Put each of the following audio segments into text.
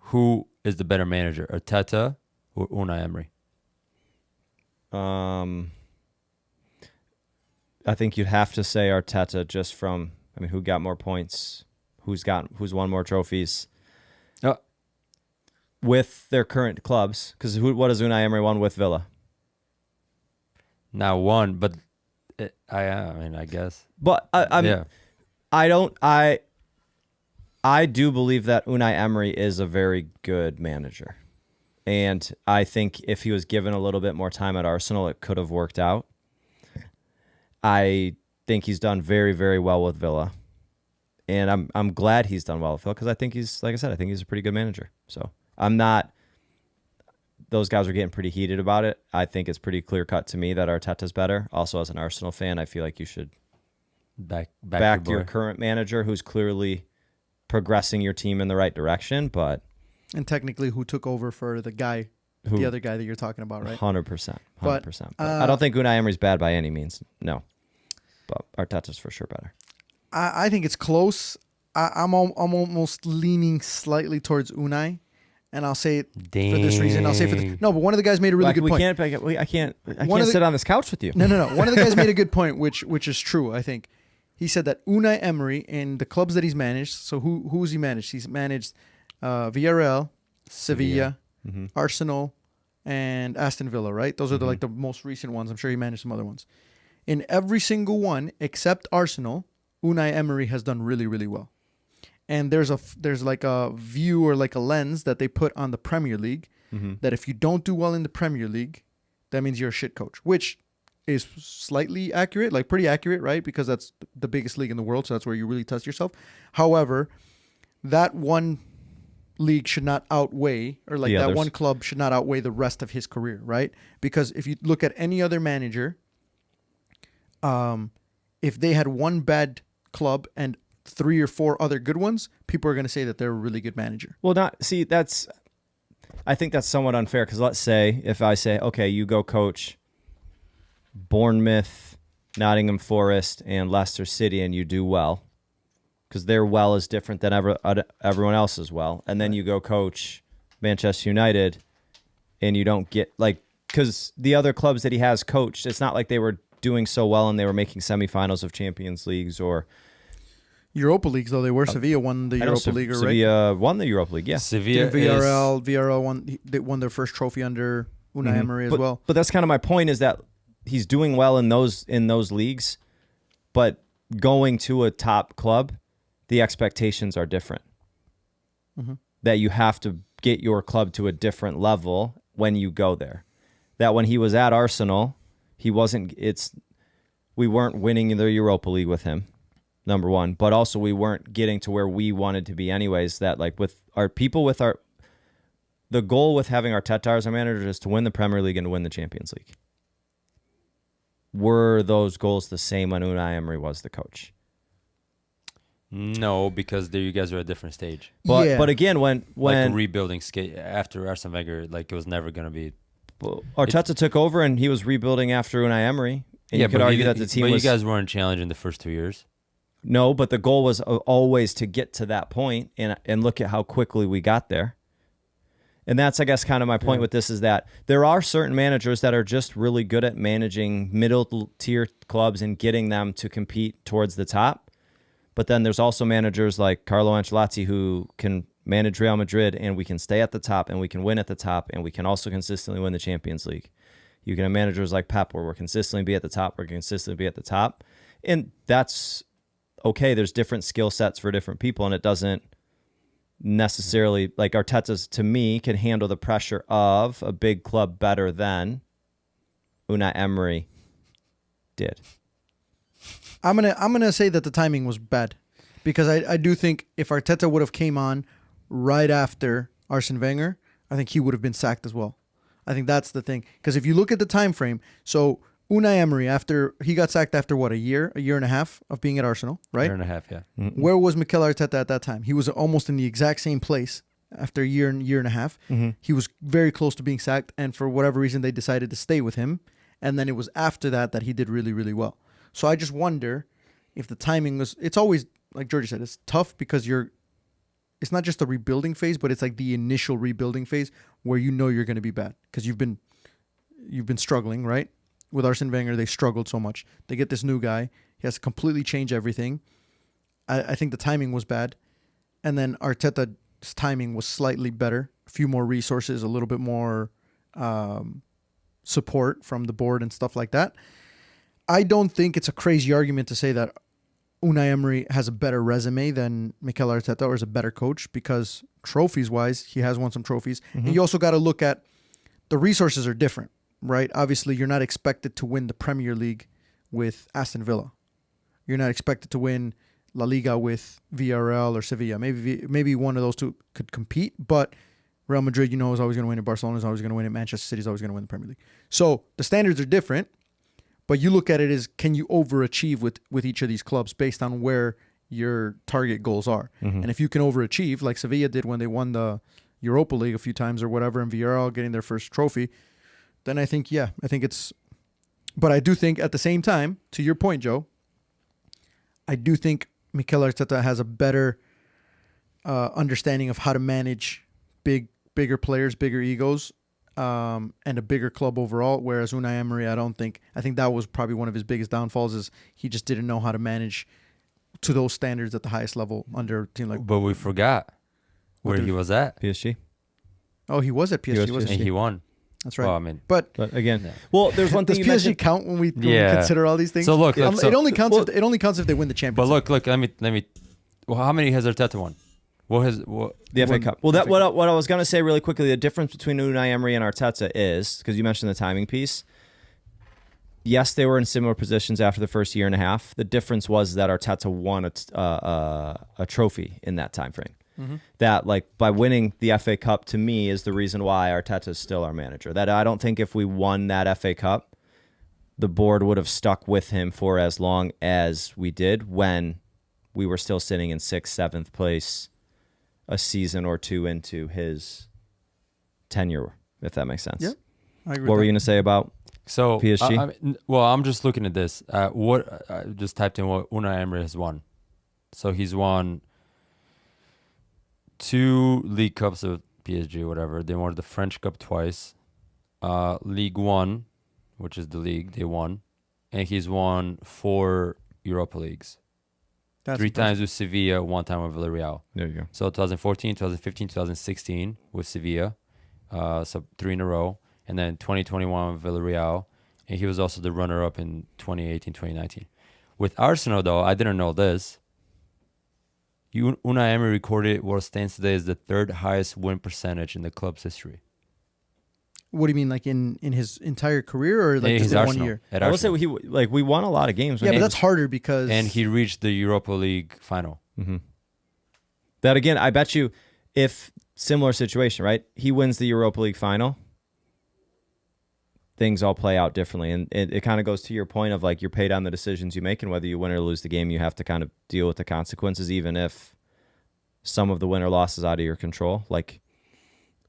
who is the better manager, Arteta or Unai Emery? I think you'd have to say Arteta just from, who got more points, who's won more trophies with their current clubs. Because what has Unai Emery won with Villa? Not one, but I guess. But I do believe that Unai Emery is a very good manager. And I think if he was given a little bit more time at Arsenal, it could have worked out. I think he's done very, very well with Villa. And I'm glad he's done well with Villa because I think he's, like I said, I think he's a pretty good manager. So those guys are getting pretty heated about it. I think it's pretty clear cut to me that Arteta's better. Also, as an Arsenal fan, I feel like you should back your current manager who's clearly progressing your team in the right direction. And technically, who took over for the other guy that you're talking about, right? 100%. But I don't think Unai Emery's bad by any means. No. But Arteta's for sure better. I think it's close. I'm almost leaning slightly towards Unai. And I'll say it for this reason. But one of the guys made a really good point. I can't sit on this couch with you. No. One of the guys made a good point, which is true, I think. He said that Unai Emery and the clubs that he's managed, so who's he managed? He's managed Villarreal, Sevilla, Arsenal, and Aston Villa, right? Those are the most recent ones. I'm sure he managed some other ones. In every single one, except Arsenal, Unai Emery has done really, really well. And there's like a view or like a lens that they put on the Premier League that if you don't do well in the Premier League, that means you're a shit coach, which is slightly accurate, like pretty accurate, right? Because that's the biggest league in the world, so that's where you really test yourself. However, that one league should not outweigh, or that one club should not outweigh the rest of his career, right? Because if you look at any other manager, if they had one bad club and 3 or 4 other good ones, people are going to say that they're a really good manager. Well, I think that's somewhat unfair because let's say if I say, okay, you go coach Bournemouth, Nottingham Forest, and Leicester City, and you do well because their well is different than everyone else's well, and then you go coach Manchester United, and you don't get because the other clubs that he has coached, it's not like they were doing so well and they were making semifinals of Champions Leagues or Europa Leagues, though. They were. Sevilla won the Europa League, right? Sevilla won the Europa League, yeah. Sevilla Villarreal won their first trophy under Unai Emery as well. But that's kind of my point, is that he's doing well in those leagues, but going to a top club, the expectations are different. That you have to get your club to a different level when you go there. That when he was at Arsenal, we weren't winning the Europa League with him. Number one, but also we weren't getting to where we wanted to be anyways. That the goal with having Arteta as our manager is to win the Premier League and to win the Champions League. Were those goals the same when Unai Emery was the coach? No, because you guys are at a different stage. But again, when like a rebuilding after Arsene Wenger, it was never going to be. Well, Arteta took over and he was rebuilding after Unai Emery, and you could argue that the team But you guys weren't challenging the first 2 years. No, but the goal was always to get to that point, and look at how quickly we got there. And that's, I guess, kind of my point with this, is that there are certain managers that are just really good at managing middle-tier clubs and getting them to compete towards the top. But then there's also managers like Carlo Ancelotti who can manage Real Madrid, and we can stay at the top, and we can win at the top, and we can also consistently win the Champions League. You can have managers like Pep where we're consistently be at the top, and that's okay. There's different skill sets for different people, and it doesn't necessarily, like Arteta's, to me, can handle the pressure of a big club better than Unai Emery did. I'm gonna say that the timing was bad, because I do think if Arteta would have came on right after Arsene Wenger, I think he would have been sacked as well. I think that's the thing, because if you look at the time frame, so Unai Emery, after he got sacked after what, a year and a half of being at Arsenal, right? Year and a half, yeah. Mm-hmm. Where was Mikel Arteta at that time? He was almost in the exact same place after a year and a half. Mm-hmm. He was very close to being sacked, and for whatever reason, they decided to stay with him. And then it was after that he did really, really well. So I just wonder if the timing was. It's always, like Georgie said, it's tough because you're it's not just the rebuilding phase, but it's like the initial rebuilding phase where you know you're going to be bad because you've been struggling, right? With Arsene Wenger, they struggled so much. They get this new guy. He has to completely change everything. I think the timing was bad. And then Arteta's timing was slightly better. A few more resources, a little bit more support from the board and stuff like that. I don't think it's a crazy argument to say that Unai Emery has a better resume than Mikel Arteta or is a better coach because trophies-wise, he has won some trophies. Mm-hmm. And you also got to look at the resources are different, right? Obviously, you're not expected to win the Premier League with Aston Villa. You're not expected to win La Liga with Villarreal or Sevilla. Maybe one of those two could compete, but Real Madrid, is always going to win it. Barcelona is always going to win it. Manchester City is always going to win the Premier League. So the standards are different, but you look at it as can you overachieve with each of these clubs based on where your target goals are. Mm-hmm. And if you can overachieve, like Sevilla did when they won the Europa League a few times or whatever, and Villarreal getting their first trophy, then I think it's... But I do think at the same time, to your point, Joe, I do think Mikel Arteta has a better understanding of how to manage bigger players, bigger egos, and a bigger club overall. Whereas Unai Emery, I think that was probably one of his biggest downfalls is he just didn't know how to manage to those standards at the highest level under a team like. But we forgot where he was at, PSG. Oh, he was at PSG, wasn't and he? he won. That's right. Well, I mean, But again, well, there's one thing does you PSG mentioned. count when we consider all these things? So look, it only counts. It only counts if they win the Champions League. But look, let me. Well, how many has Arteta won? The FA Cup. Well, what I was going to say really quickly, the difference between Unai Emery and Arteta is, because you mentioned the timing piece, yes, they were in similar positions after the first year and a half. The difference was that Arteta won a trophy in that time frame. Mm-hmm. That, like, by winning the FA Cup, to me, is the reason why Arteta is still our manager. That I don't think if we won that FA Cup, the board would have stuck with him for as long as we did when we were still sitting in 6th, 7th place a season or two into his tenure, if that makes sense. Yeah, I agree. What were you going to say about PSG? I'm just looking at this. What I just typed in what Unai Emery has won. So he's won 2 League Cups of PSG, whatever. They won the French Cup twice. League One, which is the league, they won. And he's won 4 Europa Leagues. That's 3 times with Sevilla, 1 time with Villarreal. There you go. So 2014, 2015, 2016 with Sevilla. So 3 in a row. And then 2021 with Villarreal. And he was also the runner-up in 2018, 2019. With Arsenal, though, I didn't know this. Unai Emery recorded what stands today as the 3rd highest win percentage in the club's history. What do you mean, like in his entire career, or like just His in Arsenal, 1 year? at I will say Arsenal. we won a lot of games. Yeah, but that's harder because And he reached the Europa League final. Mm-hmm. That again, I bet you, if similar situation, right? He wins the Europa League final. Things all play out differently, and it kind of goes to your point of like you're paid on the decisions you make, and whether you win or lose the game, you have to kind of deal with the consequences, even if some of the win or loss is out of your control. Like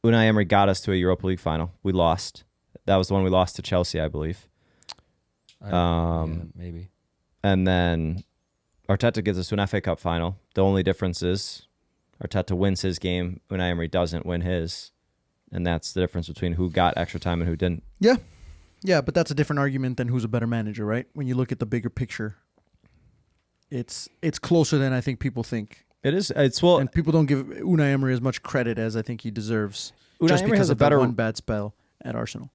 Unai Emery got us to a Europa League final. We lost. That was the one we lost to Chelsea, I believe. Yeah, maybe. And then Arteta gets us to an FA Cup final. The only difference is Arteta wins his game. Unai Emery doesn't win his. And that's the difference between who got extra time and who didn't. Yeah, but that's a different argument than who's a better manager, right? When you look at the bigger picture, it's closer than I think people think. It is. It's well, And people don't give Unai Emery as much credit as I think he deserves. Unai just Emery because has a of that better one bad spell at Arsenal.